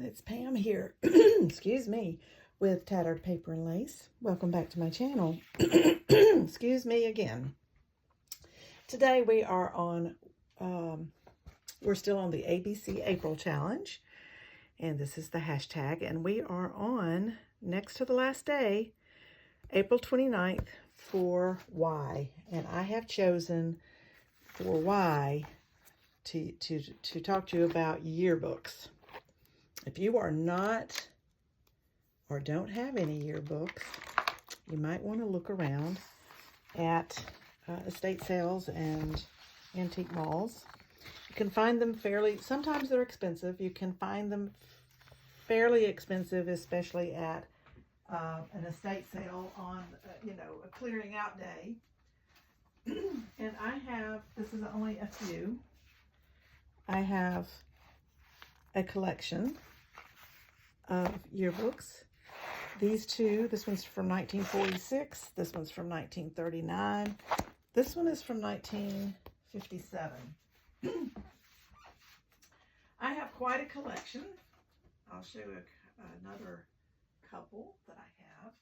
it's Pam here, excuse me, with Tattered Paper and Lace. Welcome back to my channel. Excuse me again. Today we are on, we're still on the ABC April Challenge, and this is the hashtag, and we are on, next to the last day, April 29th for Y, and I have chosen for Y to talk to you about yearbooks. If you are not or don't have any yearbooks, you might want to look around at estate sales and antique malls. You can find them sometimes they're expensive. You can find them fairly expensive, especially at an estate sale on, a clearing out day. And this is only a few. I have a collection of yearbooks. These two, this one's from 1946, this one's from 1939, this one is from 1957. I have quite a collection. I'll show you another couple that I have.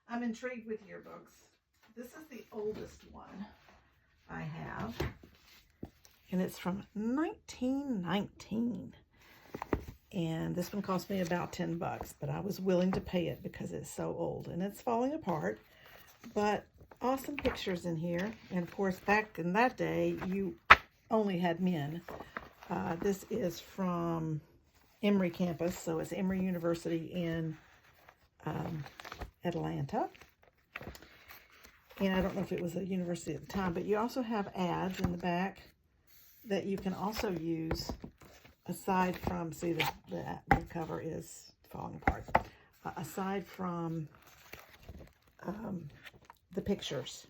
I'm intrigued with yearbooks. This is the oldest one I have, and it's from 1919. And this one cost me about 10 bucks, but I was willing to pay it because it's so old and it's falling apart. But awesome pictures in here. And of course, back in that day, you only had men. This is from Emory campus, so it's Emory University in Atlanta. And I don't know if it was a university at the time, but you also have ads in the back that you can also use. Aside from, see, the cover is falling apart. Aside from the pictures,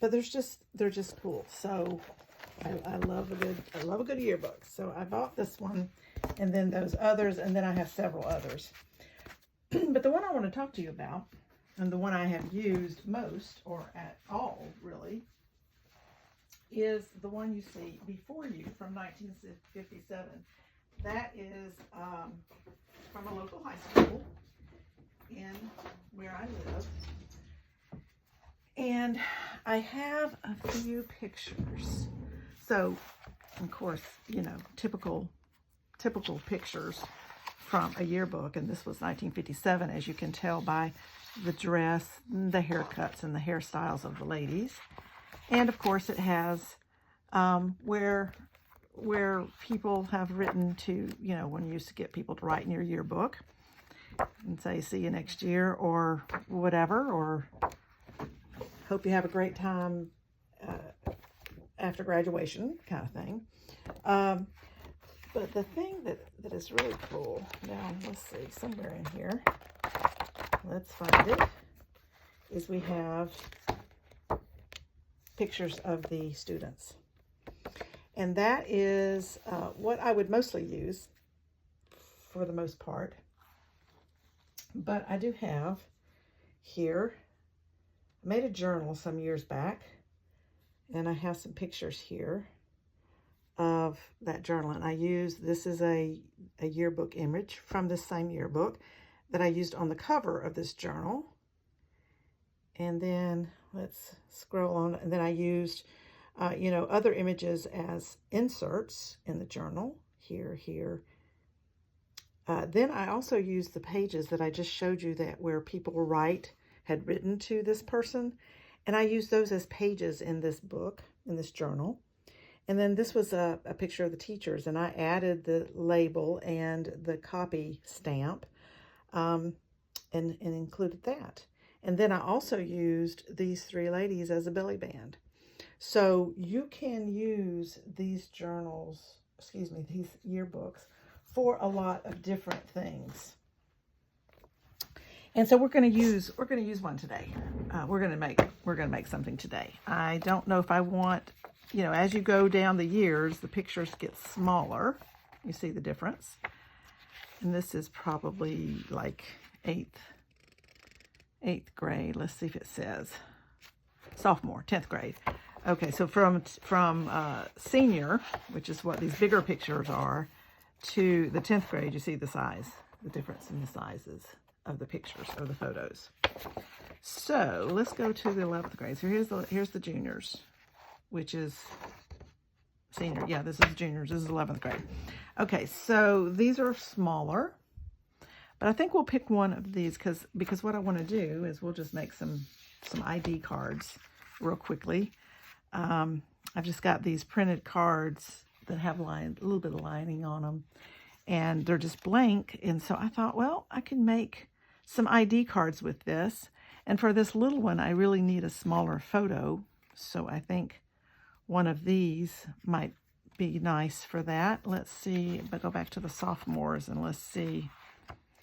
but they're just cool. So I love a good yearbook. So I bought this one, and then those others, and then I have several others. But the one I want to talk to you about, and the one I have used most or at all really, is the one you see before you from 1957. That is from a local high school in where I live. And I have a few pictures. So, of course, typical pictures from a yearbook. And this was 1957, as you can tell by the dress, the haircuts, and the hairstyles of the ladies. And of course, it has where people have written to, when you used to get people to write in your yearbook and say, see you next year, or whatever, or hope you have a great time after graduation, kind of thing. But the thing that is really cool, now let's see, somewhere in here, let's find it, is we have pictures of the students. And that is what I would mostly use for the most part. But I do have here, I made a journal some years back, and I have some pictures here of that journal. And this is a yearbook image from this same yearbook that I used on the cover of this journal. And then let's scroll on, and then I used, other images as inserts in the journal, here. Then I also used the pages that I just showed you where people had written to this person, and I used those as pages in this book, in this journal. And then this was a picture of the teachers, and I added the label and the copy stamp, and included that. And then I also used these three ladies as a belly band. So you can use these these yearbooks for a lot of different things. And so we're going to use one today. We're going to make something today. I don't know if I want, as you go down the years, the pictures get smaller. You see the difference. And this is probably like eighth grade. Let's see if it says sophomore, 10th grade. Okay, so from senior, which is what these bigger pictures are, to the 10th grade, you see the size, the difference in the sizes of the pictures, of the photos. So let's go to the 11th grade. So here's the juniors, which is senior. Yeah, this is juniors. This is 11th grade. Okay, so these are smaller, but I think we'll pick one of these because what I want to do is we'll just make some ID cards real quickly. I've just got these printed cards that have a little bit of lining on them, and they're just blank. And so I thought, well, I can make some ID cards with this. And for this little one, I really need a smaller photo. So I think one of these might be nice for that. Let's see, but go back to the sophomores and let's see.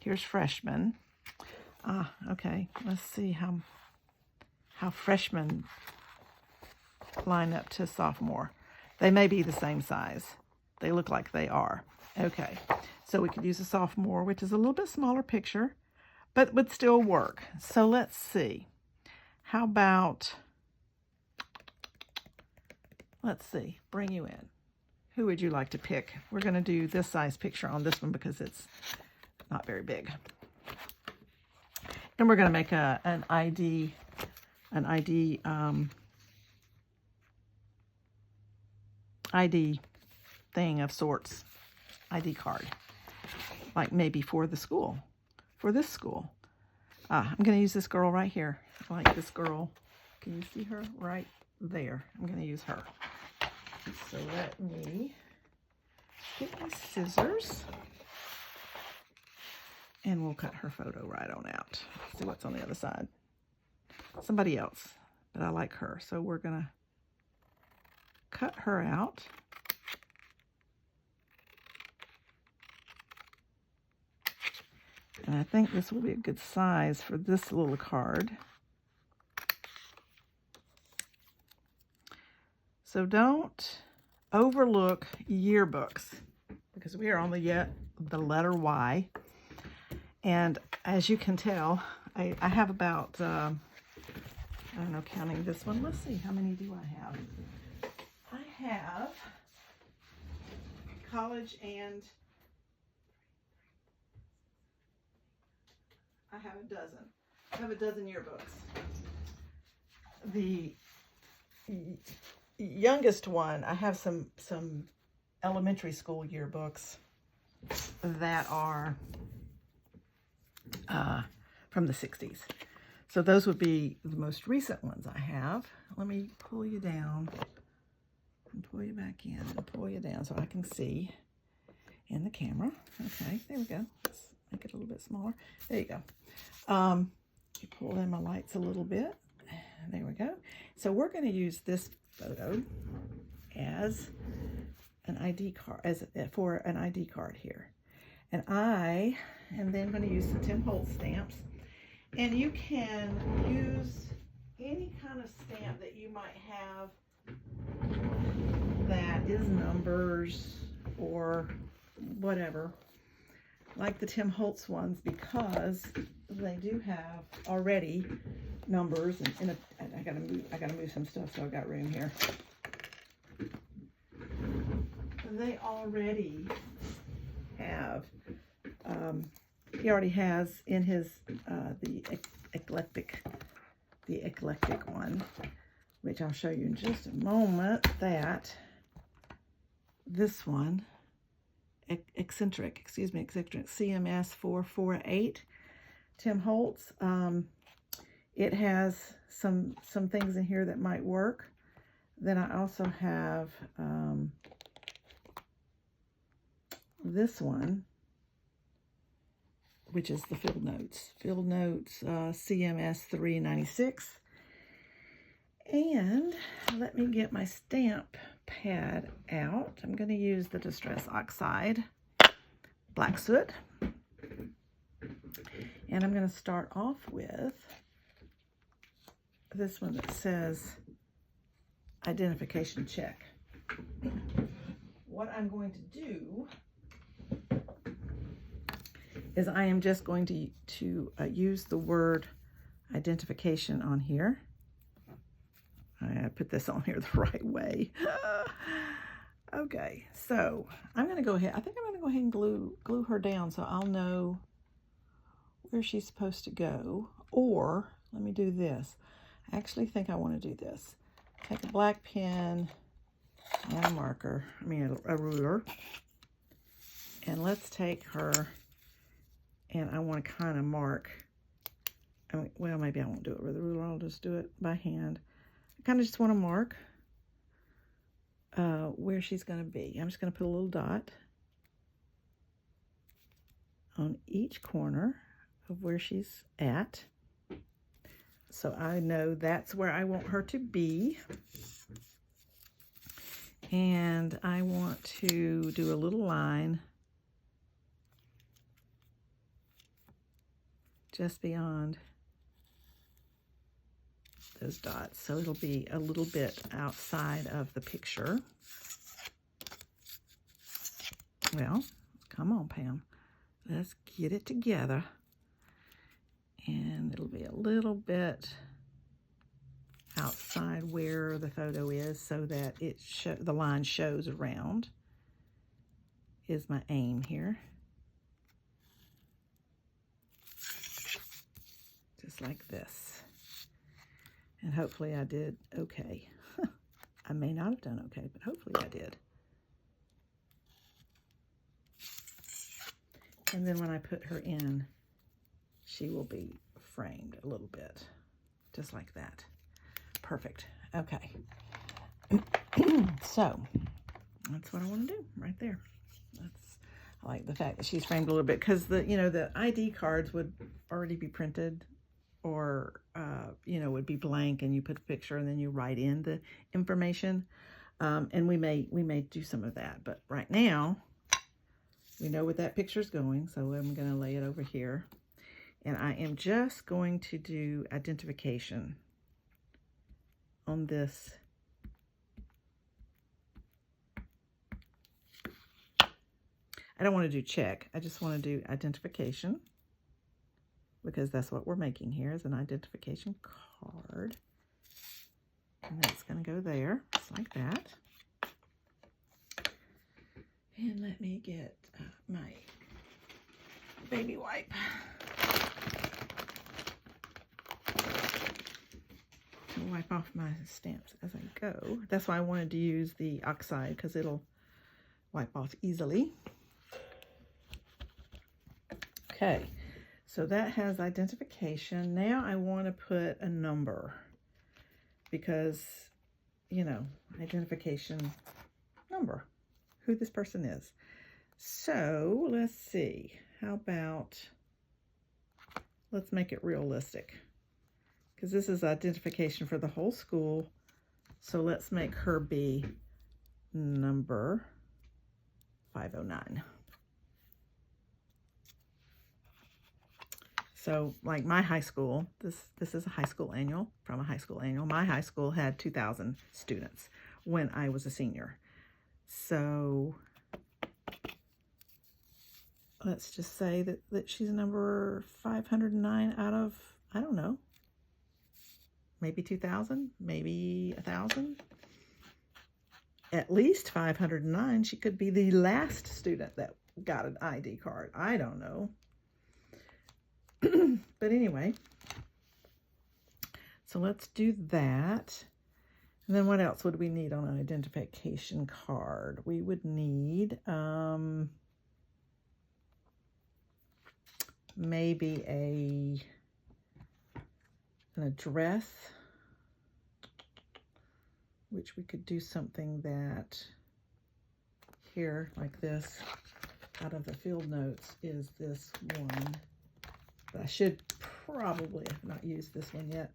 Here's freshmen. Okay, let's see how freshmen line up to sophomore. They may be the same size. They look like they are. Okay, so we could use a sophomore, which is a little bit smaller picture, but would still work. So let's see. How about, let's see, bring you in. Who would you like to pick? We're going to do this size picture on this one because it's not very big. And we're going to make an ID thing of sorts, ID card, like maybe for the school, for this school. I'm going to use this girl right here. I like this girl. Can you see her right there? I'm going to use her. So let me get my scissors and we'll cut her photo right on out. See what's on the other side. Somebody else, but I like her. So we're going to cut her out. And I think this will be a good size for this little card. So don't overlook yearbooks because we are on the letter Y. And as you can tell, I have about, I don't know, counting this one. Let's see, how many do I have? I have college and I have a dozen. I have a dozen yearbooks. The youngest one, I have some elementary school yearbooks that are from the 60s. So those would be the most recent ones I have. Let me pull you down and pull you back in and pull you down so I can see in the camera. Okay, there we go. Let's make it a little bit smaller. There you go. You pull in my lights a little bit. There we go. So we're going to use this photo as an ID card, for an ID card here. And I am then going to use the Tim Holtz stamps. And you can use any kind of stamp that you might have that is numbers or whatever, like the Tim Holtz ones, because they do have already numbers. And I gotta move some stuff so I've got room here. They already have. He already has in his the eclectic one, which I'll show you in just a moment. That this one, eccentric CMS 448, Tim Holtz. It has some things in here that might work. Then I also have this one, which is the Field Notes CMS 396. And let me get my stamp pad out. I'm going to use the Distress Oxide Black Soot. And I'm going to start off with this one that says identification check. What I'm going to do is I am just going to use the word identification on here. I put this on here the right way. Okay, so I'm going to go ahead. I think I'm going to go ahead and glue her down so I'll know where she's supposed to go. Or let me do this. I actually think I want to do this. Take a black pen and a marker, a ruler. And let's take her, and I want to kind of mark. Well, maybe I won't do it with a ruler. I'll just do it by hand. I kind of just want to mark where she's going to be. I'm just going to put a little dot on each corner of where she's at. So I know that's where I want her to be. And I want to do a little line just beyond those dots. So it'll be a little bit outside of the picture. Well, come on, Pam. Let's get it together. And it'll be a little bit outside where the photo is so that the line shows around is my aim here. Just like this. And hopefully I did okay. I may not have done okay, but hopefully I did. And then when I put her in, she will be framed a little bit, just like that. Perfect. Okay. So that's what I want to do right there. I like the fact that she's framed a little bit because the ID cards would already be printed, or would be blank, and you put a picture and then you write in the information. And we may do some of that, but right now we know where that picture's going, so I'm going to lay it over here. And I am just going to do identification on this. I don't want to do check. I just want to do identification, because that's what we're making here, is an identification card. And that's going to go there, just like that. And let me get my baby wipe. To wipe off my stamps as I go. That's why I wanted to use the oxide, because it'll wipe off easily. Okay, so that has identification. Now I want to put a number, because, identification number, who this person is. So let's see, how about, let's make it realistic, because this is identification for the whole school. So let's make her be number 509. So like my high school, this is a high school annual, from a high school annual. My high school had 2,000 students when I was a senior. So let's just say that she's number 509 out of, I don't know, maybe 2,000, maybe 1,000. At least 509. She could be the last student that got an ID card. I don't know. But anyway, so let's do that. And then what else would we need on an identification card? We would need maybe an address, which we could do something that here, like this, out of the field notes, is this one. But I should probably, I've not used this one yet,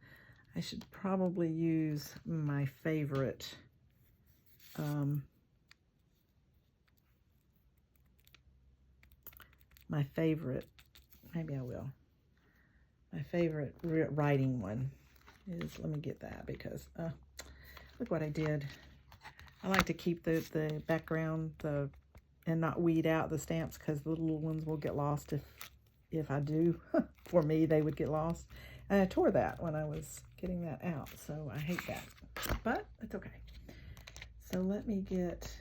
I should probably use my favorite, maybe I will. My favorite writing one is, let me get that, because look what I did. I like to keep the background and not weed out the stamps, because the little ones will get lost if I do. For me, they would get lost. And I tore that when I was getting that out, so I hate that. But it's okay. So let me get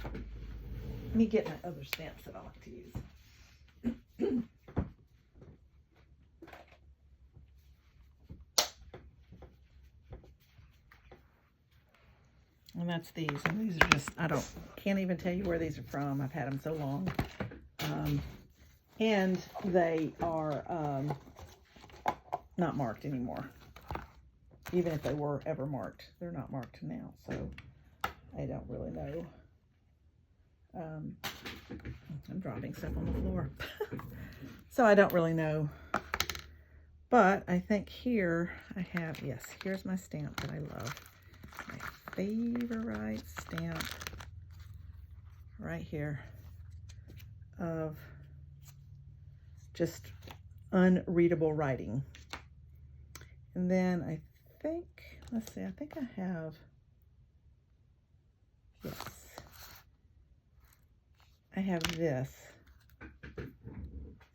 Let me get my other stamps that I like to use. And that's these. And these are just, can't even tell you where these are from. I've had them so long. And they are not marked anymore. Even if they were ever marked, they're not marked now. So I don't really know. I'm dropping stuff on the floor. So I don't really know. But I think here I have, yes, here's my stamp that I love. My favorite stamp right here of just unreadable writing. And then I think, let's see, I think I have, yes, I have this.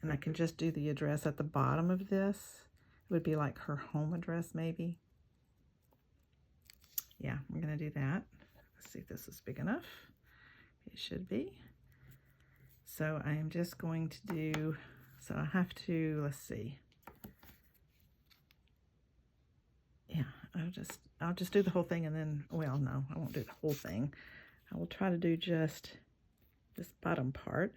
And I can just do the address at the bottom of this. It would be like her home address, maybe. Yeah, I'm going to do that. Let's see if this is big enough. It should be. So I am just going to do, so I have to, let's see. Yeah, I'll just do the whole thing and then, well, no, I won't do the whole thing. I will try to do just this bottom part,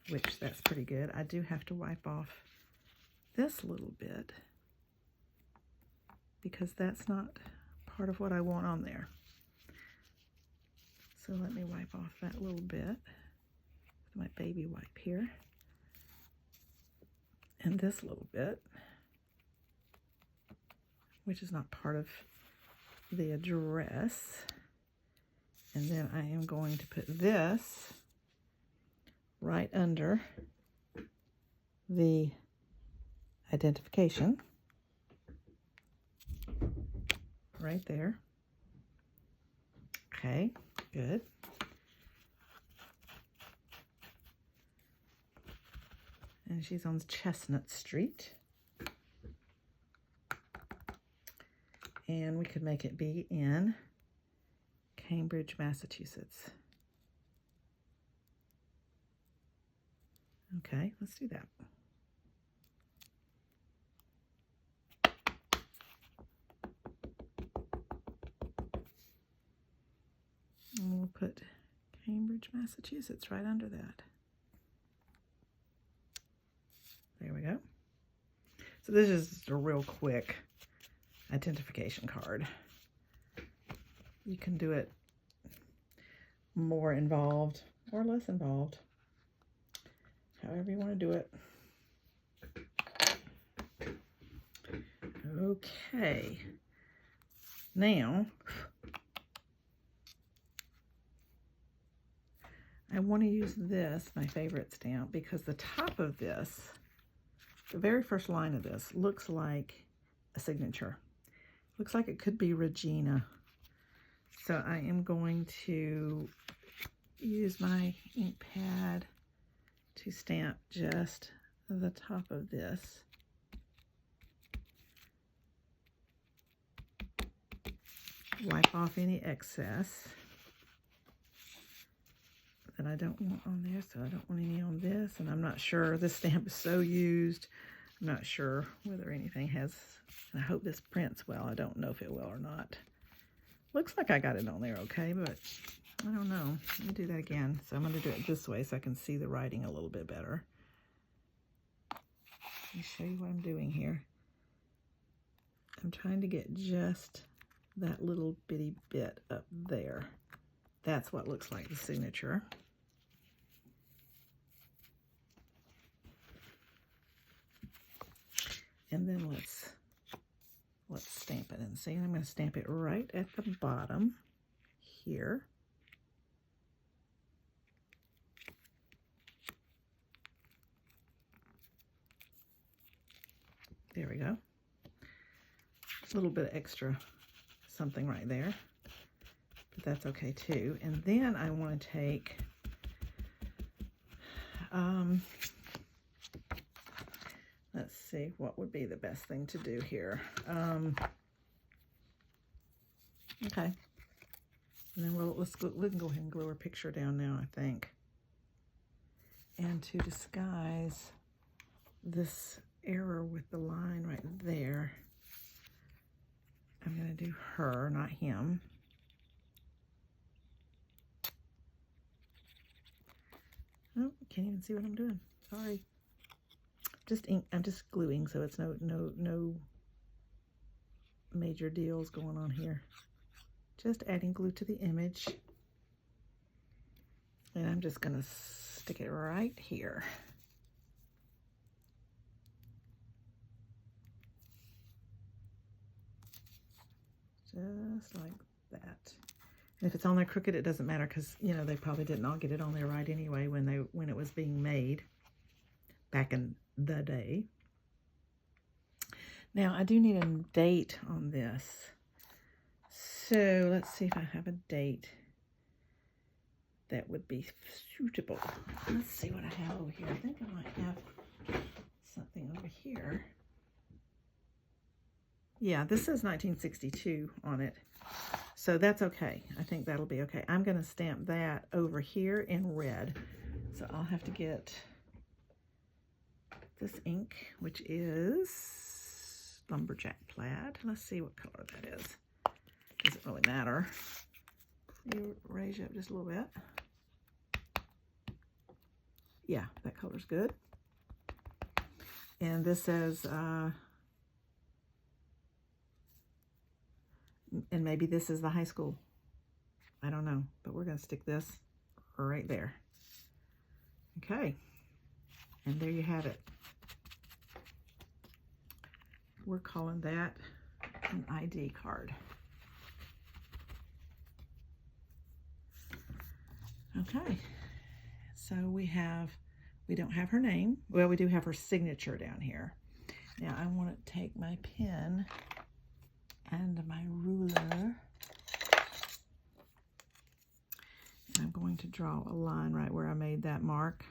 which that's pretty good. I do have to wipe off this little bit because that's not part of what I want on there. So let me wipe off that little bit with my baby wipe here. And this little bit, which is not part of the address. And then I am going to put this right under the identification, right there. Okay, good. And she's on Chestnut Street. And we could make it be in Cambridge, Massachusetts. Okay, let's do that. And we'll put Cambridge, Massachusetts right under that. There we go. So this is just a real quick identification card. You can do it more involved or less involved, however you want to do it. Okay, now I want to use this, my favorite stamp, because the top of this, the very first line of this, looks like a signature. Looks like it could be Regina. So I am going to use my ink pad to stamp just the top of this. Wipe off any excess that I don't want on there, so I don't want any on this, and I'm not sure, this stamp is so used, I'm not sure whether anything has, and I hope this prints well. I don't know if it will or not. Looks like I got it on there okay, but I don't know. Let me do that again. So I'm going to do it this way so I can see the writing a little bit better. Let me show you what I'm doing here. I'm trying to get just that little bitty bit up there. That's what looks like the signature. And then let's stamp it and see. I'm going to stamp it right at the bottom here. There we go. A little bit of extra something right there, but that's okay too. And then I want to take let's see, what would be the best thing to do here? Okay, And then we can go ahead and glue her picture down now, I think. And to disguise this error with the line right there, I'm going to do her, not him. Oh, can't even see what I'm doing. Sorry. Just ink. I'm just gluing, so it's no major deals going on here. Just adding glue to the image. And I'm just going to stick it right here. Just like that. And if it's on there crooked, it doesn't matter because, you know, they probably didn't all get it on there right anyway when it was being made back in the day. Now, I do need a date on this. So let's see if I have a date that would be suitable. Let's see what I have over here. I think I might have something over here. Yeah, this says 1962 on it. So that's okay. I think that'll be okay. I'm going to stamp that over here in red. So I'll have to get this ink, which is Lumberjack Plaid. Let's see what color that is. Doesn't really matter. You raise it up just a little bit. Yeah, that color's good. And this says, and maybe this is the high school. I don't know, but we're going to stick this right there. Okay, and there you have it. We're calling that an ID card. Okay, so we don't have her name. Well, we do have her signature down here. Now I want to take my pen and my ruler, and I'm going to draw a line right where I made that mark,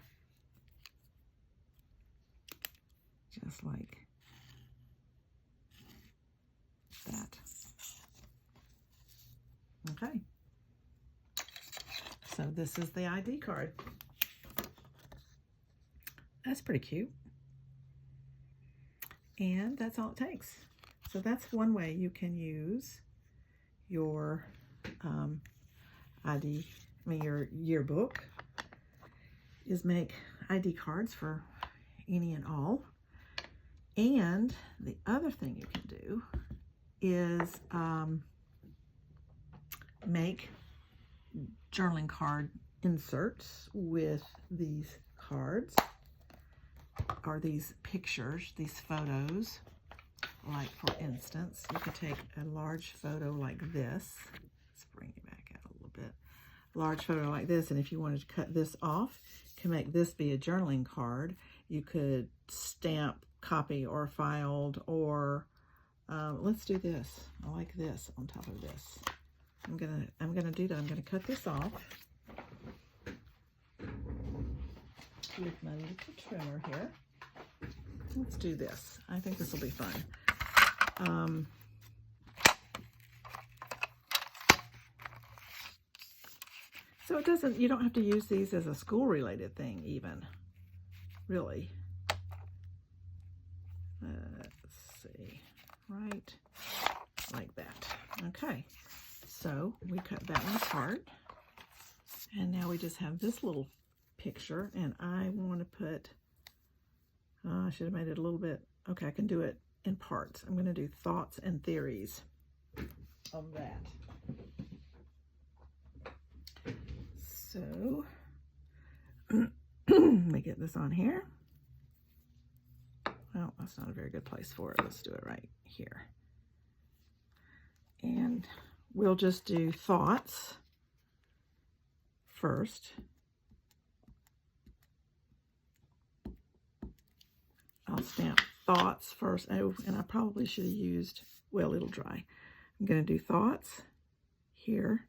just like that. Okay, so this is the ID card. That's pretty cute, and that's all it takes. So that's one way you can use your your yearbook, is make ID cards for any and all. And the other thing you can do is make journaling card inserts with these cards, or these pictures, these photos. Like, for instance, you could take a large photo like this. Let's bring it back out a little bit. Large photo like this, and if you wanted to cut this off, you can make this be a journaling card. You could stamp, copy, or filed, or let's do this. I like this on top of this. I'm gonna do that. I'm gonna cut this off with my little trimmer here. Let's do this. I think this will be fun. So it doesn't, you don't have to use these as a school-related thing even, really. Let's see, right like that. Okay, so we cut that one apart, and now we just have this little picture, and I want to put, I should have made it a little bit, okay, I can do it in parts. I'm going to do thoughts and theories of that. So, let me get this on here. Well, that's not a very good place for it. Let's do it right here. And we'll just do thoughts first. I'll stamp thoughts first. Oh, and I probably should have used, well, it'll dry. I'm going to do thoughts here.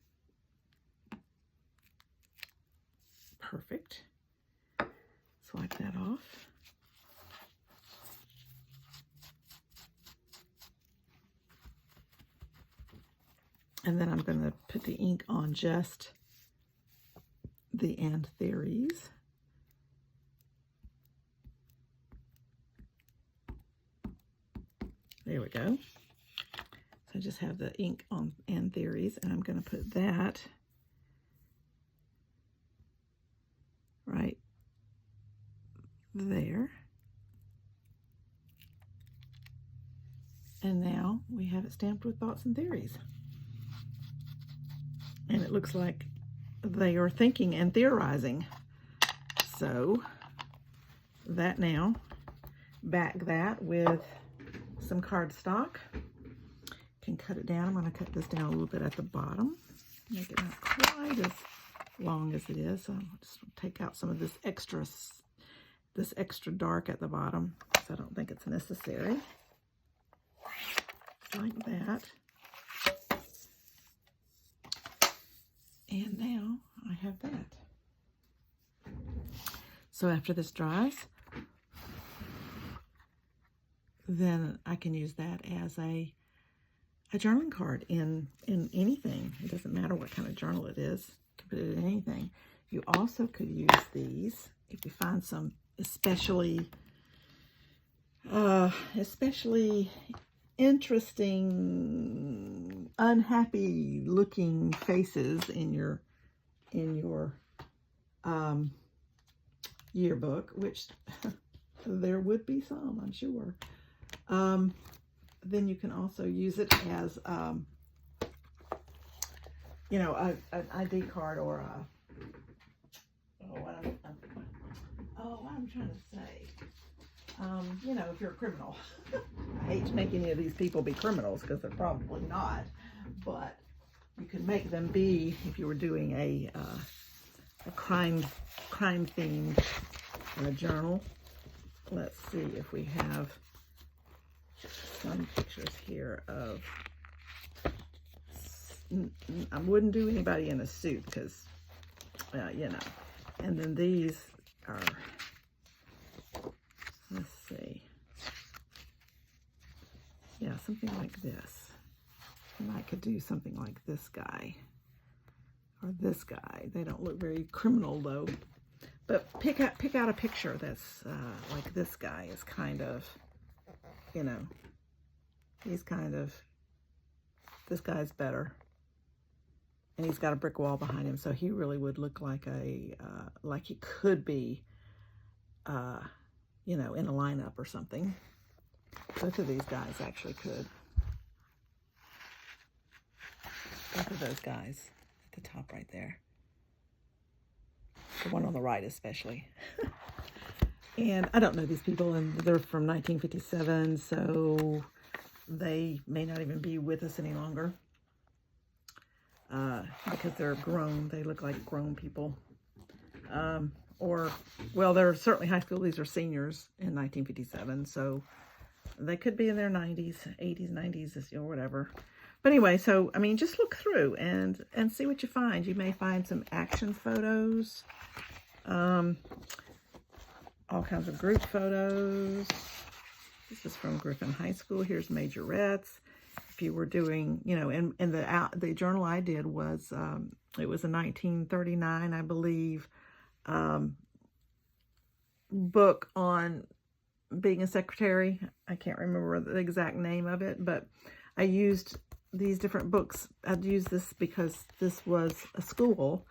Perfect. Swipe that off. And then I'm going to put the ink on just the and theories. There we go. So I just have the ink on and theories, and I'm going to put that right there. And now we have it stamped with thoughts and theories. And it looks like they are thinking and theorizing. So that now, back that with some cardstock. Can cut it down. I'm going to cut this down a little bit at the bottom. Make it not quite as long as it is. So I'll just take out some of this extra dark at the bottom, because I don't think it's necessary. Like that. And now I have that. So after this dries, then I can use that as a journaling card in anything. It doesn't matter what kind of journal it is. You can put it in anything. You also could use these if you find some especially interesting, unhappy looking faces in your yearbook, which there would be some, I'm sure. Then you can also use it as, you know, an ID card or what I'm trying to say. You know, if you're a criminal. I hate to make any of these people be criminals, because they're probably not. But you could make them be, if you were doing a crime-themed journal. Let's see if we have some pictures here of, I wouldn't do anybody in a suit, because, you know. And then these are, let's see. Yeah, something like this. And I could do something like this guy or this guy. They don't look very criminal though. But pick out a picture that's like this guy is kind of, you know, he's kind of, this guy's better. And he's got a brick wall behind him, so he really would look like a, like he could be, you know, in a lineup or something. Both of these guys actually could. Both of those guys at the top right there. The one on the right especially. And I don't know these people, and they're from 1957, so they may not even be with us any longer. Because they're grown. They look like grown people. Or, well, they're certainly high school. These are seniors in 1957, so they could be in their 90s, 80s, 90s, or whatever. But anyway, so, I mean, just look through and see what you find. You may find some action photos, all kinds of group photos. This is from Griffin High School. Here's majorettes. If you were doing, you know, and the journal I did was, it was a 1939, I believe, book on being a secretary. I can't remember the exact name of it, but I used these different books. I'd use this because this was a school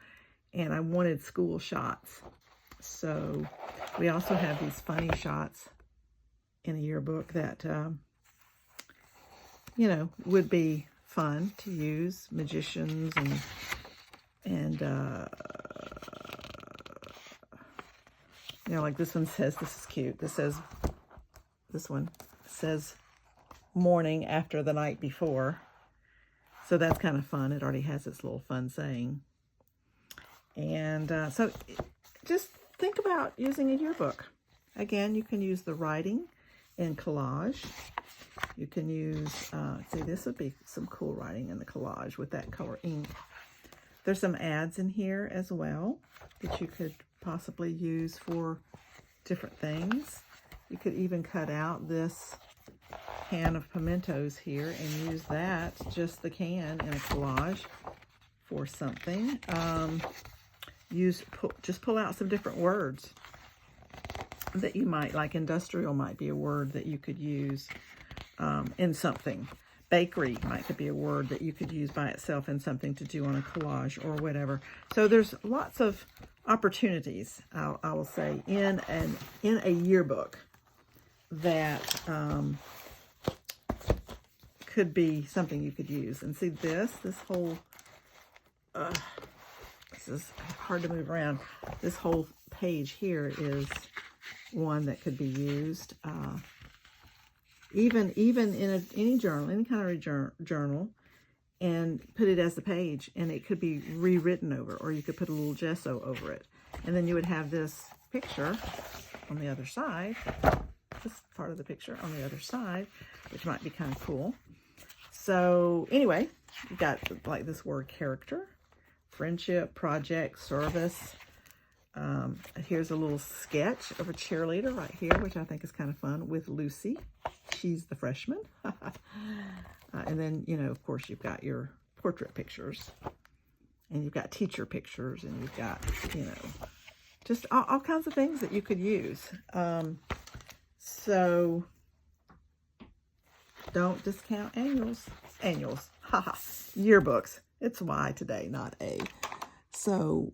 and I wanted school shots. So we also have these funny shots in a yearbook that, you know, would be fun to use. Magicians and you know, like this one says, this is cute. This one says morning after the night before. So that's kind of fun. It already has its little fun saying. And so just think about using a yearbook. Again, you can use the writing in collage. You can use, see, this would be some cool writing in the collage with that color ink. There's some ads in here as well that you could possibly use for different things. You could even cut out this can of pimentos here and use that, just the can, in a collage for something. Just pull out some different words that you might, like industrial might be a word that you could use in something. Bakery might be a word that you could use by itself in something to do on a collage or whatever. So there's lots of opportunities, I will say, in a yearbook that could be something you could use. And see this whole, this is hard to move around. This whole page here is one that could be used. Even in any journal, any kind of journal, and put it as the page, and it could be rewritten over, or you could put a little gesso over it. And then you would have this picture on the other side, this part of the picture on the other side, which might be kind of cool. So anyway, you got like this word character, friendship, project, service. Here's a little sketch of a cheerleader right here, which I think is kind of fun, with Lucy. She's the freshman. And then, you know, of course, you've got your portrait pictures, and you've got teacher pictures, and you've got, you know, just all kinds of things that you could use. So don't discount annuals. Haha. Yearbooks. It's Y today, not A. So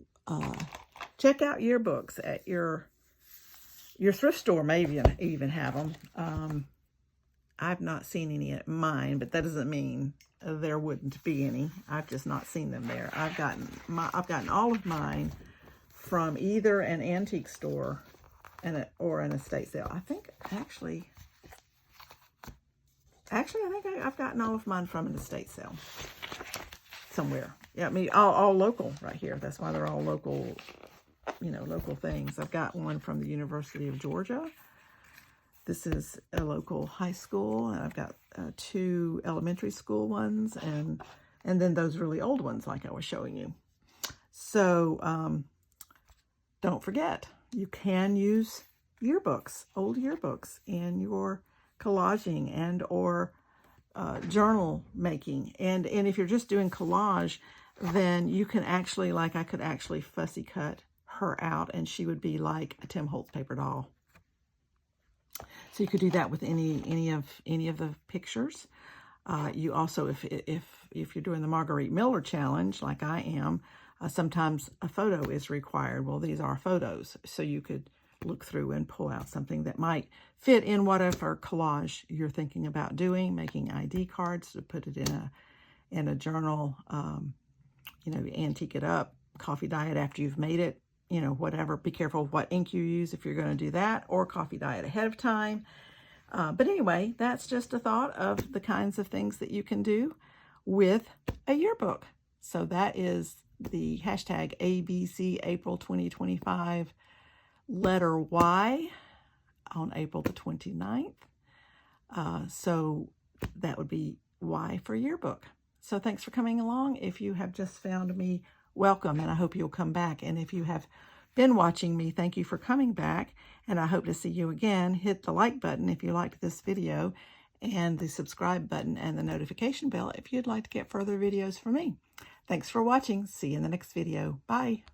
check out yearbooks at your thrift store. Maybe even have them. I've not seen any at mine, but that doesn't mean there wouldn't be any. I've just not seen them there. I've gotten all of mine from either an antique store or an estate sale. I think actually I think I've gotten all of mine from an estate sale somewhere. Yeah, I mean, all local right here. That's why they're all local, you know, local things. I've got one from the University of Georgia. This is a local high school, and I've got 2 elementary school ones, and then those really old ones like I was showing you. So don't forget, you can use yearbooks, old yearbooks, in your collaging and or journal making. And if you're just doing collage, then you can actually, like, I could actually fussy cut her out, and she would be like a Tim Holtz paper doll. So you could do that with any of the pictures. You also, if you're doing the Marguerite Miller challenge, like I am, sometimes a photo is required. Well, these are photos, so you could look through and pull out something that might fit in whatever collage you're thinking about doing. Making ID cards to put it in a journal. You know, antique it up, coffee dye it after you've made it. You know, whatever. Be careful what ink you use if you're going to do that, or coffee dye it ahead of time. But anyway, that's just a thought of the kinds of things that you can do with a yearbook. So that is the hashtag ABC April 2025, letter Y, on April the 29th. So that would be Y for yearbook. So thanks for coming along. If you have just found me, welcome, and I hope you'll come back. And if you have been watching me, thank you for coming back, and I hope to see you again. Hit the like button if you liked this video, and the subscribe button and the notification bell if you'd like to get further videos from me. Thanks for watching. See you in the next video. Bye.